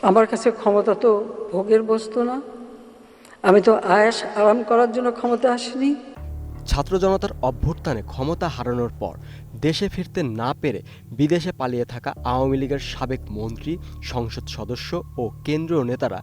আমার কাছে ক্ষমতা তো ভোগের বস্তু না, আমি তো আয়েশ আরাম করার জন্য ক্ষমতা আসিনি। ছাত্র জনতার অভ্যুত্থানে ক্ষমতা হারানোর পর দেশে ফিরতে না পেরে বিদেশে পালিয়ে থাকা আওয়ামী লীগের সাবেক মন্ত্রী, সংসদ সদস্য ও কেন্দ্রীয় নেতারা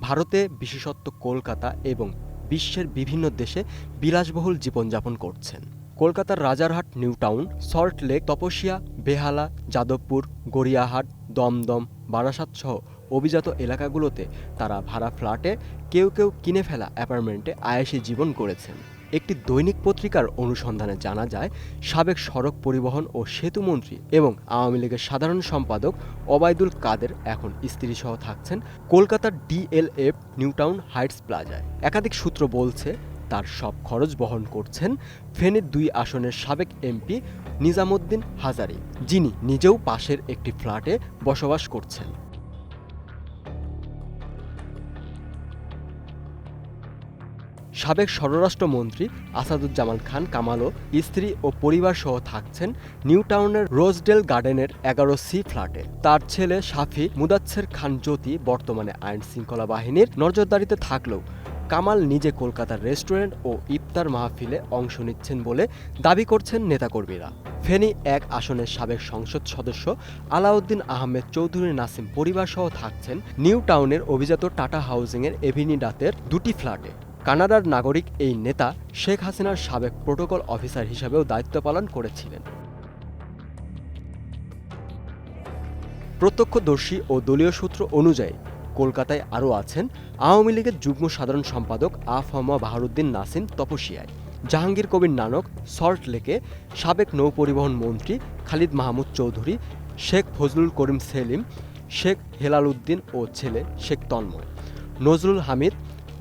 ভারতে, বিশেষত কলকাতা এবং বিশ্বের বিভিন্ন দেশে বিলাসবহুল জীবনযাপন করছেন। কলকাতার রাজারহাট, নিউ টাউন, সল্ট লেক, তপসিয়া, বেহালা, যাদবপুর, গড়িয়াহাট, দমদম, বারাসাত সহ অভিজাত এলাকাগুলোতে তারা ভাড়া ফ্ল্যাটে, কেউ কেউ কিনে ফেলা অ্যাপার্টমেন্টে আয়েশি জীবন গড়েছেন। একটি দৈনিক পত্রিকার অনুসন্ধানে জানা যায়, সাবেক সড়ক পরিবহন ও সেতুমন্ত্রী এবং আওয়ামী লীগের সাধারণ সম্পাদক ওবায়দুল কাদের এখন স্ত্রীসহ থাকছেন কলকাতার ডিএলএফ নিউ টাউন হাইটস প্লাজায়। একাধিক সূত্র বলছে, তার সব খরচ বহন করছেন ফেনীর ২ আসনের সাবেক এমপি নিজামুদ্দিন হাজারী, যিনি নিজেও পাশের একটি ফ্ল্যাটে বসবাস করছেন। সাবেক স্বরাষ্ট্রমন্ত্রী আসাদুজ্জামান খান কামালও স্ত্রী ও পরিবার সহ থাকছেন নিউ টাউনের রোজডেল গার্ডেনের ১১C ফ্ল্যাটে। তার ছেলে সাফি মুদাচ্ছের খান জ্যোতি বর্তমানে আইন শৃঙ্খলা বাহিনীর নজরদারিতে থাকলেও কামাল নিজে কলকাতার রেস্টুরেন্ট ও ইফতার মাহফিলে অংশ নিচ্ছেন বলে দাবি করছেন নেতাকর্মীরা। ফেনী ১ আসনের সাবেক সংসদ সদস্য আলাউদ্দিন আহমেদ চৌধুরী নাসিম পরিবারসহ থাকছেন নিউ টাউনের অভিজাত টাটা হাউজিংয়ের এভিনিডাতের ২টি ফ্ল্যাটে। কানাডার নাগরিক এই নেতা শেখ হাসিনার সাবেক প্রোটোকল অফিসার হিসাবেও দায়িত্ব পালন করেছিলেন। প্রত্যক্ষদর্শী ও দলীয় সূত্র অনুযায়ী কলকাতায় আরও আছেন আওয়ামী লীগের যুগ্ম সাধারণ সম্পাদক আ.ফ.ম. বাহারুদ্দিন নাসিম তপসিয়ায়, জাহাঙ্গীর কবির নানক সল্ট লেকে, সাবেক নৌপরিবহন মন্ত্রী খালিদ মাহমুদ চৌধুরী, শেখ ফজলুল করিম সেলিম, শেখ হেলাল উদ্দিন ও ছেলে শেখ তন্ময়, নজরুল হামিদ,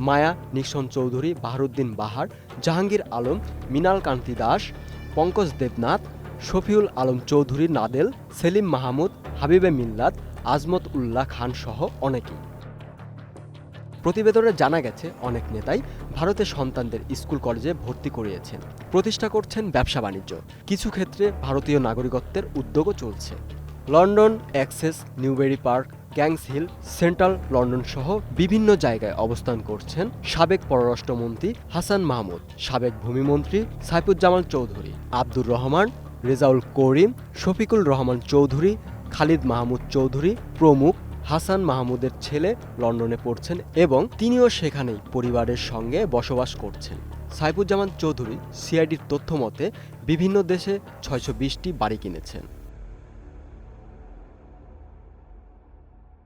মায়া নিক্সন চৌধুরী, বাহারুদ্দিন বাহার, জাহাঙ্গীর আলম, মৃণাল কান্তি দাস, পঙ্কজ দেবনাথ, শফিউল আলম চৌধুরী নাদেল, সেলিম মাহমুদ, হাবিবে মিল্লাত, আজমত উল্লাহ খান সহ অনেকেই। প্রতিবেদনে জানা গেছে, অনেক নেতাই ভারতে সন্তানদের স্কুল কলেজে ভর্তি করিয়েছেন, প্রতিষ্ঠা করছেন ব্যবসা বাণিজ্য। কিছু ক্ষেত্রে ভারতীয় নাগরিকত্বের উদ্যোগও চলছে। লন্ডন, অ্যাক্সেস, Newbury Park, Gants Hill, central London সহ বিভিন্ন জায়গায় অবস্থান করছেন সাবেক পররাষ্ট্রমন্ত্রী হাসান মাহমুদ, সাবেক ভূমিমন্ত্রী সাইফুজ্জামান চৌধুরী, আব্দুর রহমান, রেজাউল করিম, শফিকুল রহমান চৌধুরী, খালিদ মাহমুদ চৌধুরী প্রমুখ। হাসান মাহমুদের ছেলে লন্ডনে পড়ছেন এবং তিনিও সেখানেই পরিবারের সঙ্গে বসবাস করছেন। সাইফুজ্জামান চৌধুরী সিআইডির তথ্য মতে বিভিন্ন দেশে ৬২০টি বাড়ি কিনেছেন।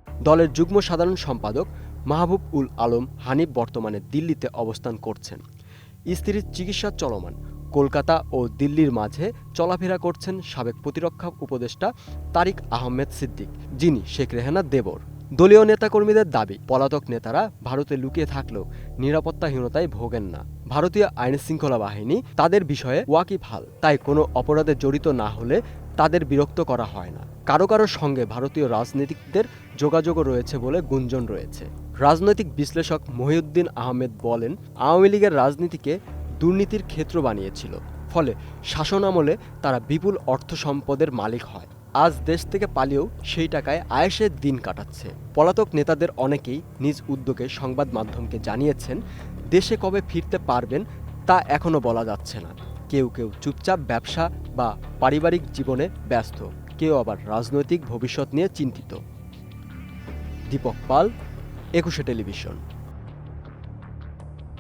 দলের যুগ্ম সাধারণ সম্পাদক মাহবুব উল আলম হানিফ বর্তমানে দিল্লিতে অবস্থান করছেন। স্ত্রীর চিকিৎসা চলমান। কলকাতা ও দিল্লির মাঝে চলাফেরা করছেন সাবেক প্রতিরক্ষা উপদেষ্টা তারিক আহমেদ সিদ্দিক, যিনি শেখ রেহানার দেবর। দলীয় নেতাকর্মীদের দাবি, পলাতক নেতারা ভারতে লুকিয়ে থাকলেও নিরাপত্তাহীনতায় ভোগেন না। ভারতীয় আইনশৃঙ্খলা বাহিনী তাদের বিষয়ে ওয়াকিবহাল, তাই কোনো অপরাধে জড়িত না হলে তাদের বিরক্ত করা হয় না। কারো কারো সঙ্গে ভারতীয় রাজনীতিকদের যোগাযোগও রয়েছে বলে গুঞ্জন রয়েছে। রাজনৈতিক বিশ্লেষক মহিউদ্দিন আহমেদ বলেন, আওয়ামী লীগের রাজনীতিকে দুর্নীতির ক্ষেত্র বানিয়েছিল, ফলে শাসনামলে তারা বিপুল অর্থ সম্পদের মালিক হয়। আজ দেশ থেকে পালিয়েও সেই টাকায় আয়েশের দিন কাটাচ্ছে। পলাতক নেতাদের অনেকেই নিজ উদ্যোগে সংবাদ মাধ্যমকে জানিয়েছেন, দেশে কবে ফিরতে পারবেন তা এখনও বলা যাচ্ছে না। কেউ কেউ চুপচাপ ব্যবসা বা পারিবারিক জীবনে ব্যস্ত, কেউ আবার রাজনৈতিক ভবিষ্যৎ নিয়ে চিন্তিত। দীপক পাল, ২১শে টেলিভিশন।